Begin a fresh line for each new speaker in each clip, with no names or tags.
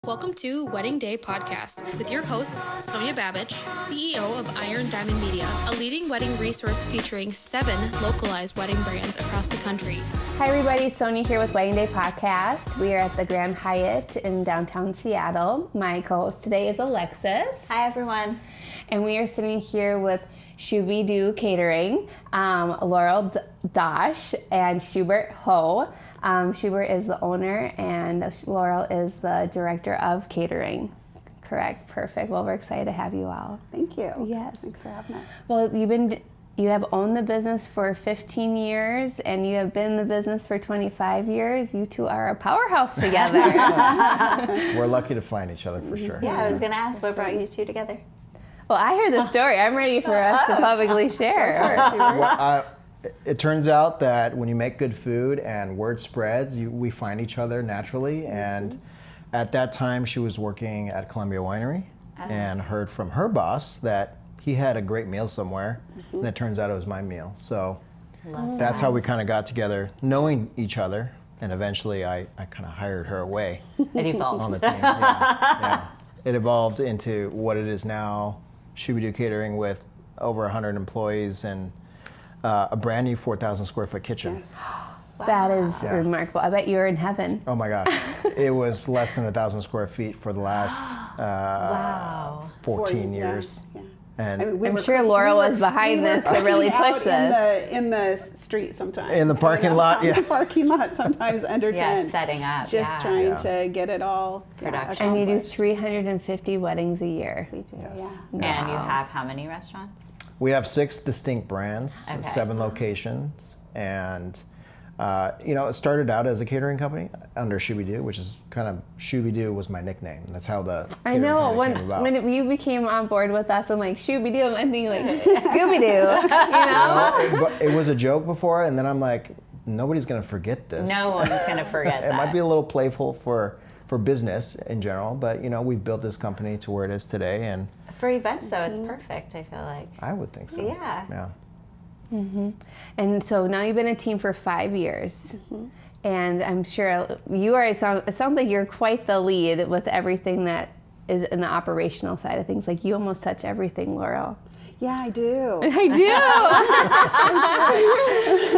Welcome to Wedding Day Podcast with your hosts, Sonja Babich, CEO of Iron Diamond Media, a leading wedding resource featuring 7 localized wedding brands across the country.
Hi everybody, Sonja here with Wedding Day Podcast. We are at the Grand Hyatt in downtown Seattle. My co-host today is Alexis.
Hi everyone.
And we are sitting here with Shooby Doo Catering, Laurel Dosch, and Shubert Ho. Shubert is the owner and Laurel is the director of catering. Correct, perfect. Well, we're excited to have you all.
Thank you.
Yes.
Thanks for having us.
Well, you have owned the business for 15 years and you have been in the business for 25 years. You two are a powerhouse together.
We're lucky to find each other for sure.
Yeah, I was going to ask what brought you two together.
Well, I heard the story. I'm ready for us to publicly share.
It turns out that when you make good food and word spreads, we find each other naturally. And at that time, she was working at Columbia Winery and heard from her boss that he had a great meal somewhere. And it turns out it was my meal. So that's how we kind of got together, knowing each other. And eventually, I kind of hired her away.
It evolved.
On the team. Yeah. It evolved into what it is now, Shooby Doo Catering, with over 100 employees and a brand new 4,000 square foot kitchen.
Yes.
That is remarkable. I bet you're in heaven.
Oh my gosh. It was less than 1,000 square feet for the last 14 years.
Yeah.
And
I'm sure Laurel was behind this to really push this.
In the street sometimes.
In the parking lot,
In the parking lot sometimes under tents.
Setting up.
Just trying to get it all
Production.
And you do
accomplished.
350 weddings a year.
We do, yeah.
And you have how many restaurants?
we have 6 distinct brands,
Okay.
7 locations, and it started out as a catering company under Shooby Doo, which is kind of, Shooby Doo was my nickname. That's how the
I
catering
know,
kinda came about.
when you became on board with us, I'm like, Shooby Doo, I'm thinking like, Scooby Doo, you know?
It was a joke before, and then I'm like, nobody's going to forget this.
No one's going to forget that.
It might be a little playful for business in general, but we've built this company to where it is today, and
For events, though, it's perfect, I feel like.
I would think so.
Yeah.
And so now you've been a team for 5 years. And I'm sure it sounds like you're quite the lead with everything that is in the operational side of things. Like you almost touch everything, Laurel.
Yeah, I do.
I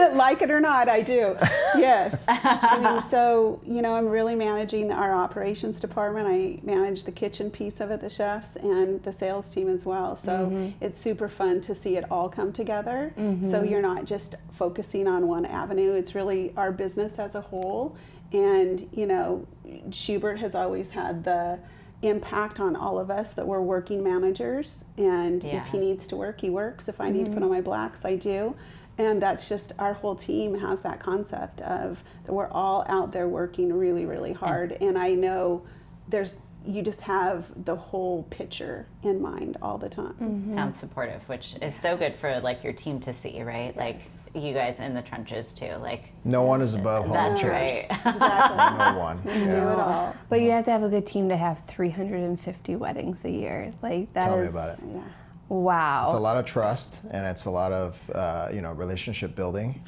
do.
Like it or not, I do. Yes. I'm really managing our operations department. I manage the kitchen piece of it, the chefs, and the sales team as well. So it's super fun to see it all come together. So you're not just focusing on one avenue. It's really our business as a whole. And, Shubert has always had the impact on all of us that we're working managers, and if he needs to work, he works. If I need to put on my blacks, I do. And that's just, our whole team has that concept of that we're all out there working really, really hard. And I know you just have the whole picture in mind all the time.
Sounds supportive, which is so good for like your team to see, right?
Yes.
Like you guys in the trenches too. Like
no one is above home.
that's
chairs.
right.
Exactly.
No one.
We do it all.
But you have to have a good team to have 350 weddings a year. Like that
Tell
is,
me about it.
Yeah.
wow.
It's a lot of trust, and it's a lot of relationship building,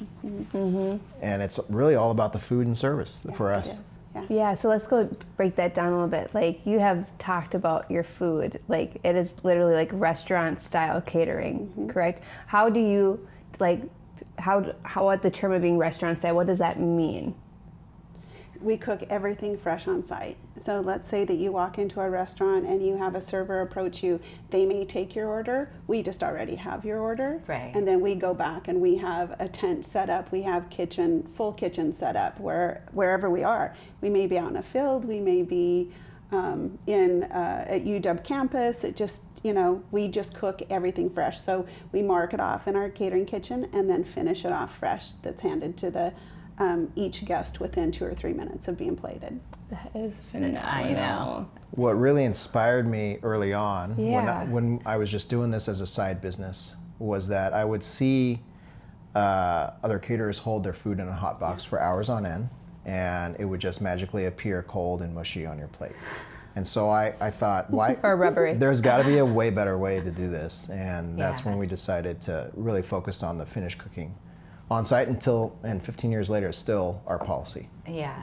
and it's really all about the food and service for us.
It is. Yeah.
Yeah, so let's go break that down a little bit. Like you have talked about your food, like it is literally like restaurant style catering, correct? How do you what the term of being restaurant style, what does that mean?
We cook everything fresh on site. So let's say that you walk into a restaurant and you have a server approach you. They may take your order. We just already have your order.
Right.
And then we go back and we have a tent set up. We have full kitchen set up wherever we are. We may be out in a field. We may be at UW campus. It just, we just cook everything fresh. So we mark it off in our catering kitchen and then finish it off fresh. That's handed to each guest within 2 or 3 minutes of being plated.
That is phenomenal.
I know.
What really inspired me early on,
Yeah.
when I was just doing this as a side business, was that I would see other caterers hold their food in a hot box for hours on end, and it would just magically appear cold and mushy on your plate. And so I thought, why?
Or rubbery.
There's got to be a way better way to do this, and that's
Yeah.
when we decided to really focus on the finished cooking on site and 15 years later, it's still our policy.
Yeah.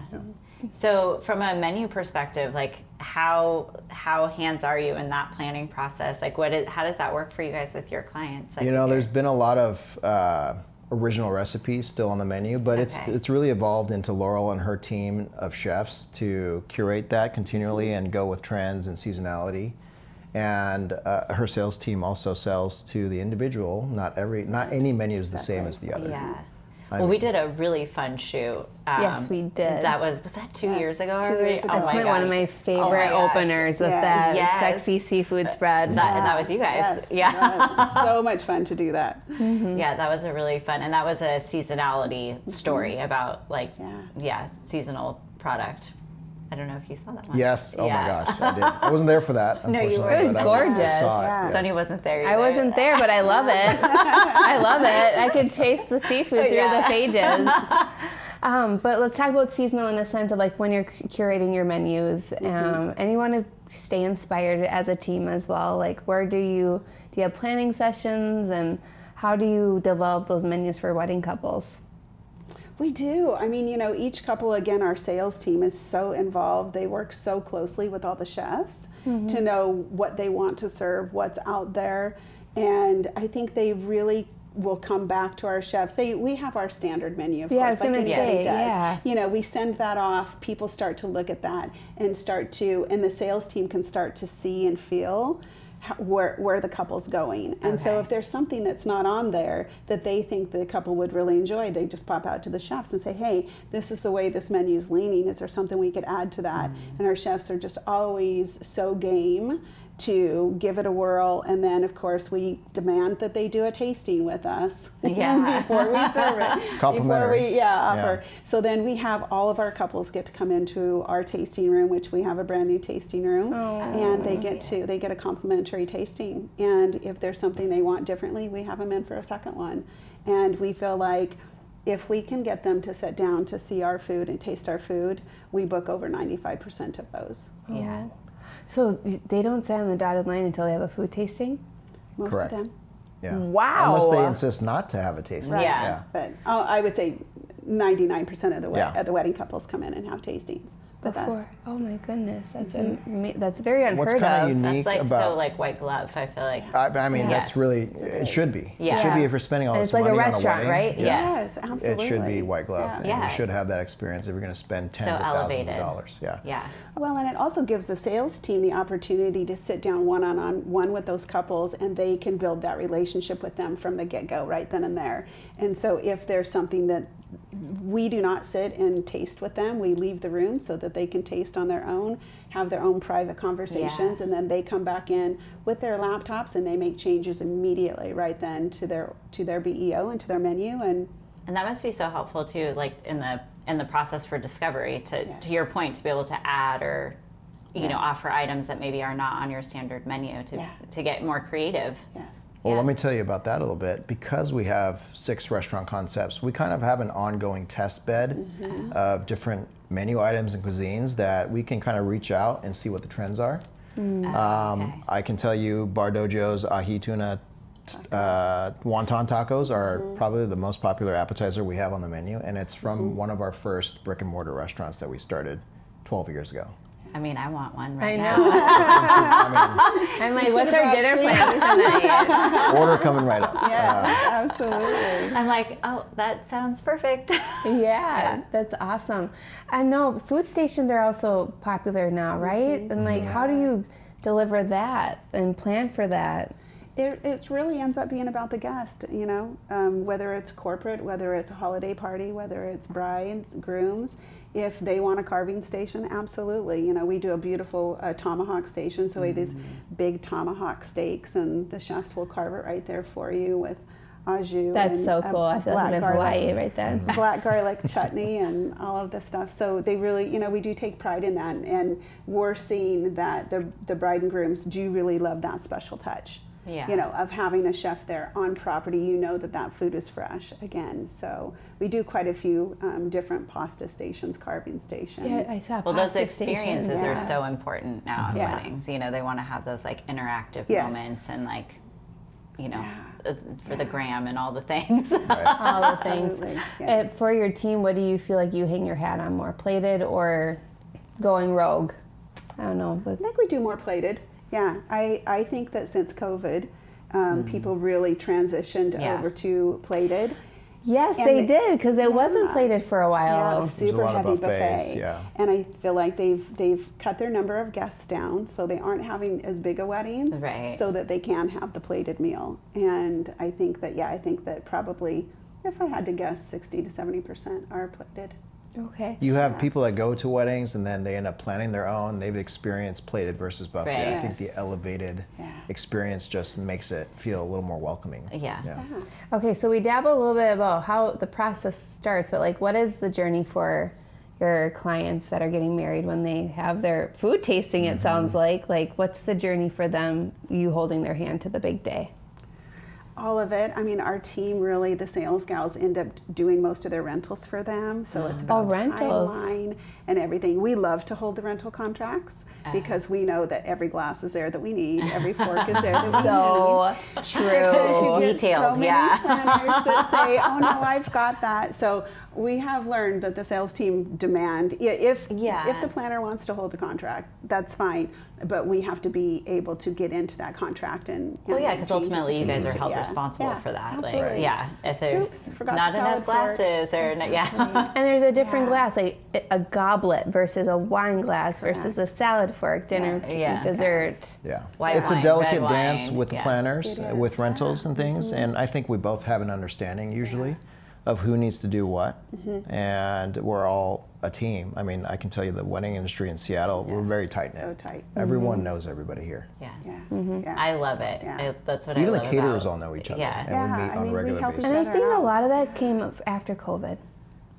So from a menu perspective, like how hands are you in that planning process? Like how does that work for you guys with your clients? Like
there's been a lot of original recipes still on the menu, but it's really evolved into Laurel and her team of chefs to curate that continually and go with trends and seasonality. And her sales team also sells to the individual. Not any menu is the same as the other.
Yeah. Well, we did a really fun shoot.
Yes, we did.
Was that 2 years ago?
2 years ago.
That's one of my favorite openers with that sexy seafood spread.
And that was you guys.
Yes,
yeah.
so much fun to do that.
Mm-hmm.
Yeah, that was a really fun, and that was a seasonality story about seasonal product. I don't know if you saw that one.
Yes. Oh my gosh, I did. I wasn't there for that.
No, you
unfortunately,
weren't.
It was
but
gorgeous.
I saw it, yes.
Sonia wasn't there either.
I wasn't there, but I love it. I love it. I could taste the seafood through the pages. But let's talk about seasonal in the sense of like when you're curating your menus, and you want to stay inspired as a team as well. Like, where do you have planning sessions, and how do you develop those menus for wedding couples?
We do. I mean, each couple, again, our sales team is so involved. They work so closely with all the chefs to know what they want to serve, what's out there. And I think they really will come back to our chefs. We have our standard menu, of course.
I was going to say,
does. We send that off. People start to look at that and and the sales team can start to see and feel where the couple's going. And so if there's something that's not on there that they think the couple would really enjoy, they just pop out to the chefs and say, hey, this is the way this menu is leaning. Is there something we could add to that? And our chefs are just always so game to give it a whirl, and then of course we demand that they do a tasting with us before we serve it.
Complimentary.
Before we offer. So then we have all of our couples get to come into our tasting room, which we have a brand new tasting room, and they get a complimentary tasting. And if there's something they want differently, we have them in for a second one. And we feel like if we can get them to sit down to see our food and taste our food, we book over 95% of those.
Yeah. So they don't sign on the dotted line until they have a food tasting?
Most
Correct.
of them.
Yeah.
Wow.
Unless they insist not to have a tasting.
Right.
Yeah.
But I would say 99% of the wedding couples come in and have tastings with us.
Oh my goodness, that's very unheard
What's kind of
of.
unique
That's like
about
so like white glove, I feel like.
I mean,
Yes.
that's really, it should be.
Yeah.
It should be if you're spending all
And
this
it's like
money
a
on
restaurant,
a wedding.
right?
Yes, absolutely.
It should be white glove.
Yeah.
And
Yeah.
you should have that experience if you're going to spend tens
So
of thousands
elevated.
of dollars. Yeah.
Yeah.
Well, and it also gives the sales team the opportunity to sit down one-on-one with those couples, and they can build that relationship with them from the get-go, right then and there. And so if there's something that we do not sit and taste with them, we leave the room so that they can taste on their own, have their own private conversations, and then they come back in with their laptops and they make changes immediately right then to their BEO and to their menu. And
that must be so helpful too, like in the process for discovery, to your point, to be able to add or offer items that maybe are not on your standard menu to get more creative.
yes.
Well, let me tell you about that a little bit. Because we have 6 restaurant concepts, we kind of have an ongoing test bed of different menu items and cuisines that we can kind of reach out and see what the trends are. I can tell you Bardojo's ahi tuna wonton tacos are probably the most popular appetizer we have on the menu, and it's from one of our first brick and mortar restaurants that we started 12 years ago.
I mean, I want one
I
right
know.
now.
I'm like, what's our dinner plans tonight?
Order coming right up.
Yes, absolutely.
I'm like, oh, that sounds perfect.
Yeah, that's awesome. I know food stations are also popular now, right? And like, how do you deliver that and plan for that?
It really ends up being about the guest, whether it's corporate, whether it's a holiday party, whether it's brides, grooms. If they want a carving station, absolutely. We do a beautiful tomahawk station, so we have these big tomahawk steaks, and the chefs will carve it right there for you with au jus.
That's so cool. I feel like I'm in Hawaii right then.
Black garlic chutney and all of this stuff. So they really, we do take pride in that, and we're seeing that the bride and grooms do really love that special touch.
Yeah.
Of having a chef there on property, that food is fresh again. So we do quite a few different pasta stations, carving stations.
Yeah, I saw
Well, those
pasta
experiences
stations.
are so important now in
Yeah.
weddings. They want to have those like interactive
Yes.
moments and like, for the gram and all the things.
All the things.
Absolutely, yes.
For your team, what do you feel like you hang your hat on more, plated or going rogue? I don't know.
I think we do more plated. Yeah, I think that since COVID, people really transitioned over to plated.
Yes,
And
they did, because it wasn't plated for a
Yeah,
while.
it was super
a lot of
heavy
buffets,
buffet.
yeah.
And I feel like they've cut their number of guests down, so they aren't having as big a weddings,
Right.
so that they can have the plated meal. And I think that probably, if I had to guess, 60 to 70% are plated.
Okay.
You have people that go to weddings and then they end up planning their own. They've experienced plated versus buffet.
Right.
I think the
Yes.
elevated experience just makes it feel a little more welcoming.
Yeah.
Okay, so we dabble a little bit about how the process starts, but like, what is the journey for your clients that are getting married when they have their food tasting? It sounds like what's the journey for them? You holding their hand to the big day.
All of it. I mean, our team really, the sales gals end up doing most of their rentals for them. So it's about
rentals.
timeline and everything. We love to hold the rental contracts because we know that every glass is there that we need, every fork is there that we need.
So
Because
true.
you get
Detailed,
so many
yeah.
planners that say, "Oh no, I've got that." So we have learned that the sales team demand if the planner wants to hold the contract, that's fine, but we have to be able to get into that contract and
Well, yeah,
make
because
changes
ultimately
if
you
we
guys
need
are
to.
held
Yeah.
responsible
Yeah,
for that.
absolutely.
Like, yeah, if there's
Oops, forgot
not
the
enough
salad fork.
glasses or
And there's a different glass, like a goblet versus a wine glass versus a salad fork, dinner,
Yes.
Yeah.
dessert.
Yeah,
White
it's
wine,
a delicate
red
dance
wine,
with the
yeah.
planners,
It
with
is,
rentals and things, and I think we both have an understanding usually of who needs to do what, and we're all a team. I mean, I can tell you the wedding industry in Seattle, we're very tight knit.
So tight.
Everyone knows everybody here.
Yeah.
Yeah. Yeah.
I love it.
Yeah.
That's what
Even
I
the
love
caterers
about-
all know each other,
Yeah.
and
Yeah,
we meet
I
on
mean,
a
we
regular
help each
basis.
And I
Better
think a
out.
lot of that came after COVID,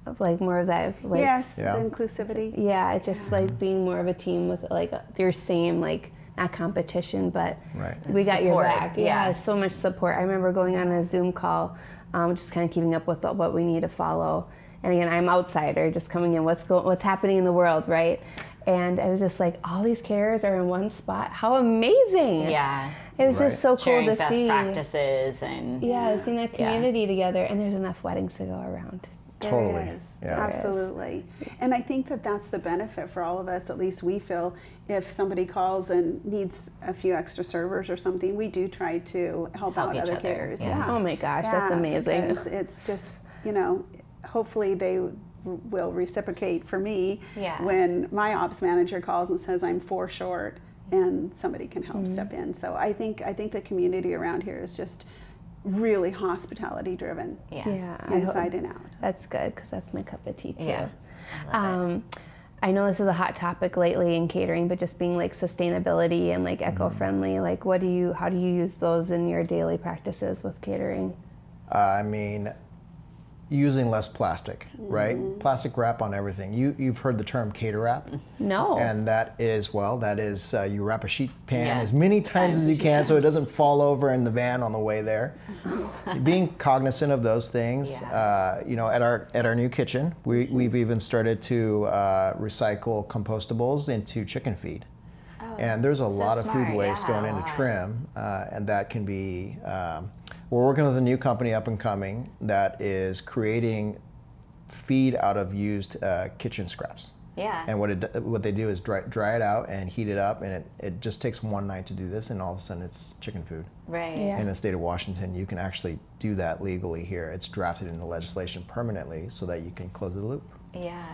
of like more of that. Like,
Yes,
Yeah.
the inclusivity.
Yeah, it's just like being more of a team with like your same, like, not competition, but
Right.
we got your
Support,
back.
yeah.
Yeah, so much support. I remember going on a Zoom call, just kind of keeping up with what we need to follow. And again, I'm outsider, just coming in. What's happening in the world, right? And I was just like, all these caterers are in one spot. How amazing!
Yeah.
It was
Right.
just so cool
Sharing
to
best
see.
practices and
Yeah, seeing that community together, and there's enough weddings to go around.
Totally.
There is.
Yeah.
Absolutely. And I think that that's the benefit for all of us, at least we feel, if somebody calls and needs a few extra servers or something, we do try to help out
each
other
other,
caterers.
yeah.
Oh my gosh, that's amazing.
Because it's just, hopefully they will reciprocate for me
Yeah.
when my ops manager calls and says I'm 4 short and somebody can help step in. So I think the community around here is just really hospitality driven,
yeah.
Yeah,
inside and out.
That's good, because that's my cup of tea too.
Yeah. I love it.
I know this is a hot topic lately in catering, but just being like sustainability and like eco-friendly, like how do you use those in your daily practices with catering?
I mean, using less plastic, right? Plastic wrap on everything. You've heard the term cater wrap,
No.
and that is you wrap a sheet pan
Yeah.
as many times as you can so it doesn't fall over in the van on the way there. Being cognizant of those things, at our new kitchen, we've even started to recycle compostables into chicken feed. And there's a lot of food
smart,
waste
yeah,
going
a
into
lot.
trim, and that can be. We're working with a new company up and coming that is creating feed out of used kitchen scraps.
Yeah.
And what they do is dry it out and heat it up, and it just takes one night to do this, and all of a sudden it's chicken food.
Right.
Yeah.
In the state of Washington, you can actually do that legally here. It's drafted into legislation permanently so that you can close the loop.
Yeah.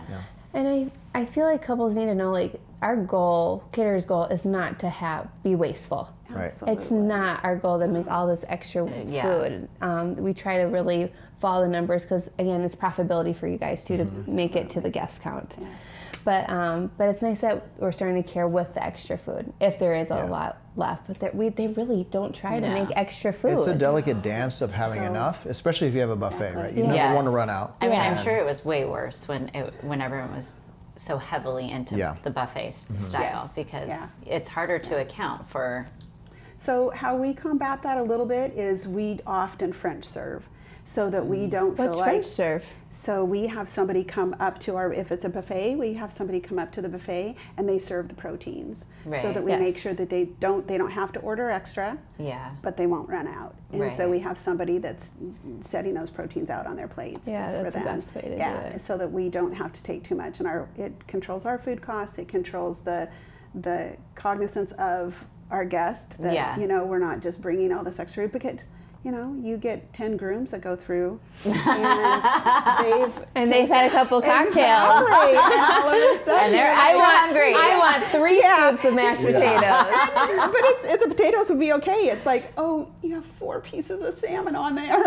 And I feel like couples need to know, like, our goal, caterer's goal, is not to be wasteful.
Right.
Absolutely.
It's not our goal to make all this extra food. We try to really follow the numbers because, again, it's profitability for you guys too to make it to the guest count.
Yes.
But it's nice that we're starting to care with the extra food if there is a lot left. But they really don't try to make extra food.
It's a delicate dance of having enough, especially if you have a buffet, right? You never want to run out.
I mean, I'm
Yeah.
sure it was way worse when everyone was so heavily into the buffet style
Yes.
because it's harder to account for.
So how we combat that a little bit is we often French serve. so that we don't
What's
feel like...
French serve?
So we have somebody come up to if it's a buffet, we have somebody come up to the buffet and they serve the proteins.
Right.
So that we
Yes.
make sure that they don't have to order extra, but they won't run out. And so we have somebody that's setting those proteins out on their plates
Yeah,
for
that's the
them.
best way to do it.
So that we don't have to take too much, and it controls our food costs, it controls the cognizance of our guest that we're not just bringing all this extra food, because you get 10 grooms that go through, and
they've had a couple cocktails.
Exactly. And all of a sudden,
And they're hungry.
I want 3 scoops of mashed potatoes.
But the potatoes would be okay. It's like, oh, you have 4 pieces of salmon on there.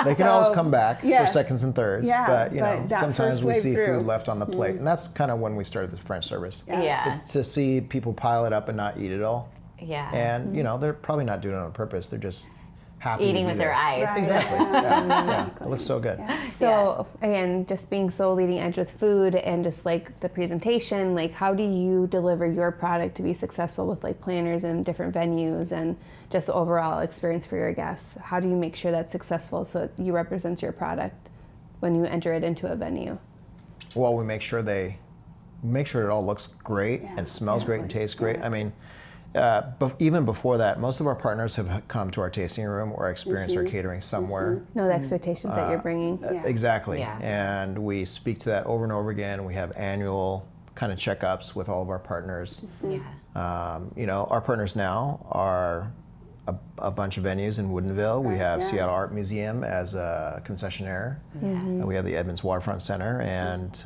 They can always come back for
yes.
seconds and thirds,
Yeah,
but
that
sometimes
first
we
wave
see
through.
food left on the plate, and that's kind of when we started the French service.
Yeah.
It's to see people pile it up and not eat it all.
Yeah.
And they're probably not doing it on purpose. They're just happy
Eating
to be
with
there.
their eyes.
Right.
Exactly. Yeah. It looks so good.
So again, just being so leading edge with food and just like the presentation, like how do you deliver your product to be successful with like planners and different venues and just the overall experience for your guests? How do you make sure that's successful so you represent your product when you enter it into a venue?
Well, we make sure it all looks great and smells great and tastes great. I mean, but even before that, most of our partners have come to our tasting room or experienced our catering somewhere.
Know the expectations that you're bringing.
Exactly.
Yeah.
And we speak to that over and over again. We have annual kind of checkups with all of our partners.
Yeah.
Our partners now are a bunch of venues in Woodinville. We have Seattle Art Museum as a concessionaire. We have the Edmonds Waterfront Center, and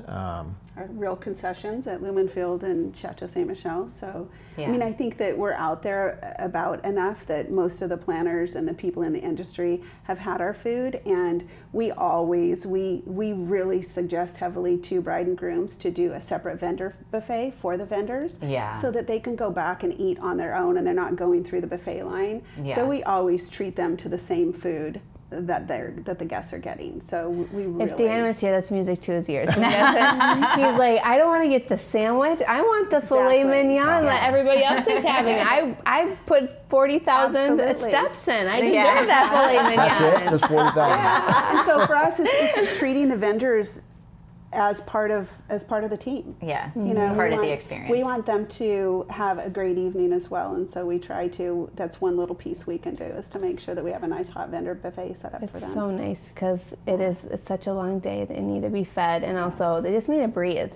Our real concessions at Lumenfield and Chateau Ste. Michelle. So,
Yeah.
I mean, I think that we're out there about enough that most of the planners and the people in the industry have had our food, and we really suggest heavily to bride and grooms to do a separate vendor buffet for the vendors, so that they can go back and eat on their own and they're not going through the buffet line.
Yeah.
So we always treat them to the same food that the guests are getting. So we really...
If Dan was here, that's music to his ears. He's like, I don't want to get the sandwich. I want the filet mignon that everybody else is having. I put 40,000
Absolutely.
steps in. I deserve that filet mignon.
that's it. There's 40,000.
And so for us, it's treating the vendors as part of the team.
Yeah.
Part
of the experience.
We want them to have a great evening as well, and so we try to. That's one little piece we can do, is to make sure that we have a nice hot vendor buffet set up for them.
It's so nice because it's such a long day. They need to be fed, and also they just need to breathe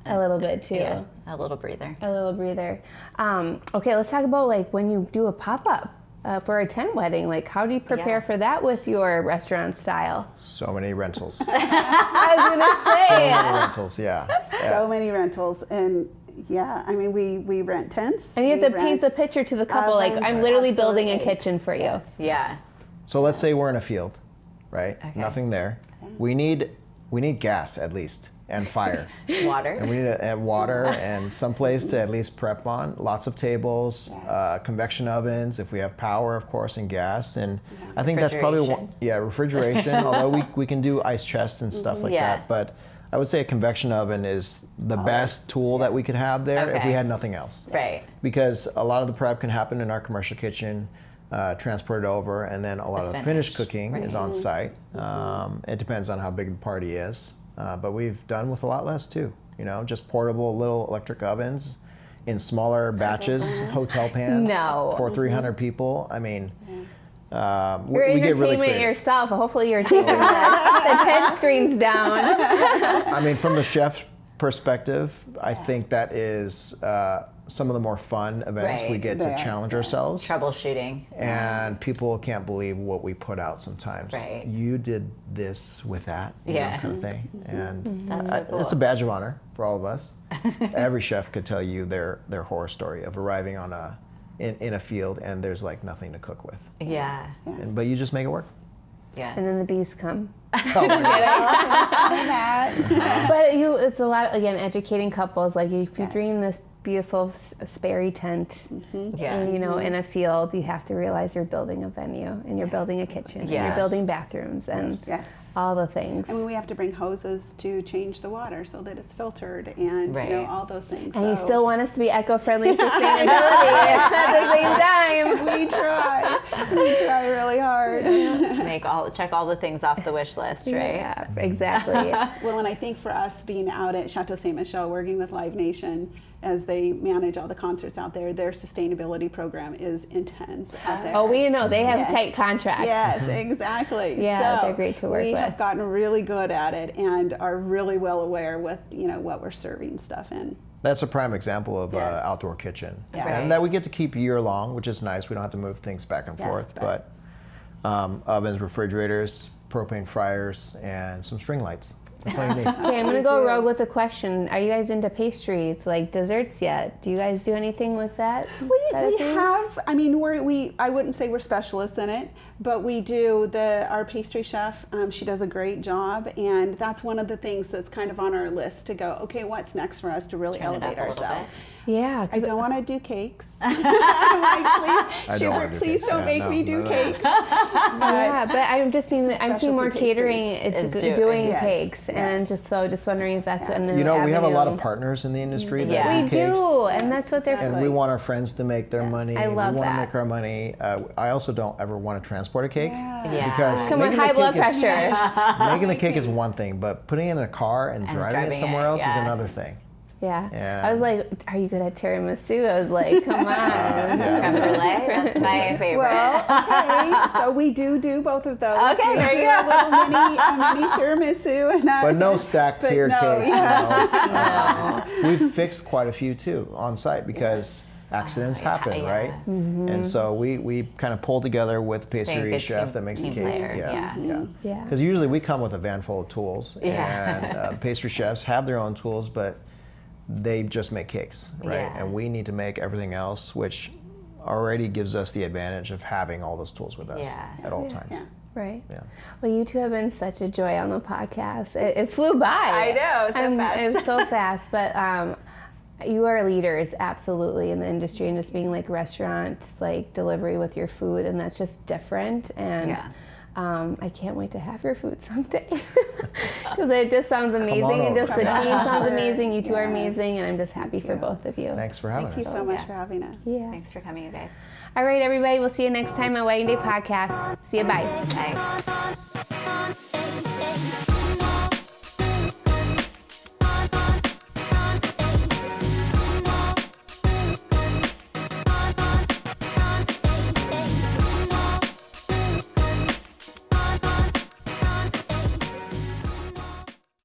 a little bit too.
Yeah. A little breather.
A little breather. Okay, let's talk about like when you do a pop-up for a tent wedding. Like, how do you prepare for that with your restaurant style?
So many rentals.
I was gonna say.
So many rentals, yeah.
So many rentals, and I mean, we rent tents.
And you have to paint the picture to the couple, like,
ovens,
I'm literally building a
absolutely.
kitchen for you.
Yeah.
So let's say we're in a field, right?
Okay.
Nothing there. We need gas at least, and fire.
Water.
And we need water and some place to at least prep on. Lots of tables, convection ovens, if we have power, of course, and gas. And I think that's probably refrigeration. Although we can do ice chests and stuff like that. But I would say a convection oven is the best tool that we could have there if we had nothing else.
Right.
Because a lot of the prep can happen in our commercial kitchen, transported over, and then a lot of the finished cooking is on site. It depends on how big the party is. But we've done with a lot less too, just portable little electric ovens in smaller batches, hotel pans for 300 people. I mean,
You're
we get really
entertainment
creative.
yourself. Hopefully you're taking the tent screens down.
I mean, from the chef's perspective, I think that is some of the more fun events we get to challenge ourselves.
Troubleshooting.
And people can't believe what we put out sometimes.
Right.
You did this with that, you know, kind of thing. And
That's so cool.
it's a badge of honor for all of us. Every chef could tell you their horror story of arriving on in a field and there's like nothing to cook with.
Yeah.
But you just make it work.
Yeah.
And then the bees come.
Oh my God.
But it's a lot, again, educating couples. Like if you dream this beautiful Sperry tent, in a field, you have to realize you're building a venue and you're building a kitchen and you're building bathrooms and all the things.
I mean, we have to bring hoses to change the water so that it's filtered and all those things.
And you still want us to be eco-friendly and sustainability at the same time.
We try really hard.
Make check all the things off the wish list, right?
Yeah, exactly.
Well, and I think for us being out at Chateau Ste. Michelle, working with Live Nation, as they manage all the concerts out there, their sustainability program is intense out there.
Oh, we know they have
Yes.
tight contracts.
Yes, exactly.
Yeah,
So
they're great to work
we
with.
have gotten really good at it and are really well aware with what we're serving stuff in.
That's a prime example of
Yes.
outdoor kitchen,
Yeah.
and that we get to keep year long, which is nice. We don't have to move things back and
Yeah,
forth,
right.
but ovens, refrigerators, propane fryers, and some string lights. That's all you need.
Okay, I'm
We
gonna go
do.
rogue with a question. Are you guys into pastries, like desserts yet? Do you guys do anything with that? side of
We
things?
have. I mean, I wouldn't say we're specialists in it, but we do. Our pastry chef, she does a great job, and that's one of the things that's kind of on our list to go. Okay, what's next for us to really
Turn it
elevate
up a little
ourselves?
bit.
Yeah,
I
'cause
don't want to do cakes. I'm like, please,
don't wanna
Shubert,
do
please
cakes.
don't
Yeah,
make
no,
me do
no.
cakes.
yeah, but I'm just seeing
Some
I'm seeing more
specialty
catering.
pastries
It's
is
doing
Yes,
cakes, and
yes.
just wondering if that's a new
We have a lot of
avenue.
partners in the industry that
Yeah.
do
We
cakes.
do, and
Yes,
that's what they're.
exactly.
And we want our friends to make their money.
I love
we want
that.
to make our money. I also don't ever want to transport a cake
Yeah.
because
Come on,
making the
high blood
cake is-
pressure.
making the cake is one thing, but putting it in a car and driving it
driving
somewhere
it,
else is
yeah.
another thing.
Yeah.
Yeah.
I was like, "Are you good at tiramisu?" I was like, "Come on."
Creme brulee, that's my favorite.
Well, okay, so we do both of those.
Okay,
we
there
do
you
a
go.
little mini tiramisu, and
But no stacked
But
tier
no,
cakes.
yes.
No. We've fixed quite a few too on site because accidents happen,
yeah.
right? And so we kind of pull together with
Being a
pastry
good
chef
team-
that makes the
team
cake.
player,
Yeah.
Yeah.
Because usually we come with a van full of tools,
Yeah.
and pastry chefs have their own tools, but they just make cakes, right?
Yeah.
And we need to make everything else, which already gives us the advantage of having all those tools with us
Yeah.
at all times.
Yeah.
Right.
Yeah.
Well, you two have been such a joy on the podcast. It flew by.
I know, so fast.
It was so fast, but you are leaders absolutely in the industry and just being like restaurant, like delivery with your food, and that's just different. And
Yeah.
I can't wait to have your food someday because it just sounds amazing, and
over.
just the
Come
team sounds
over.
amazing. You two are
Yes.
amazing, and I'm just happy for both of you.
Thanks for having
Thank you
us.
so much
Yeah.
for having us.
Yeah.
Thanks for coming, you guys.
All right, everybody. We'll see you next time on Wedding Day Podcast. See you. Bye.
Bye.
Bye.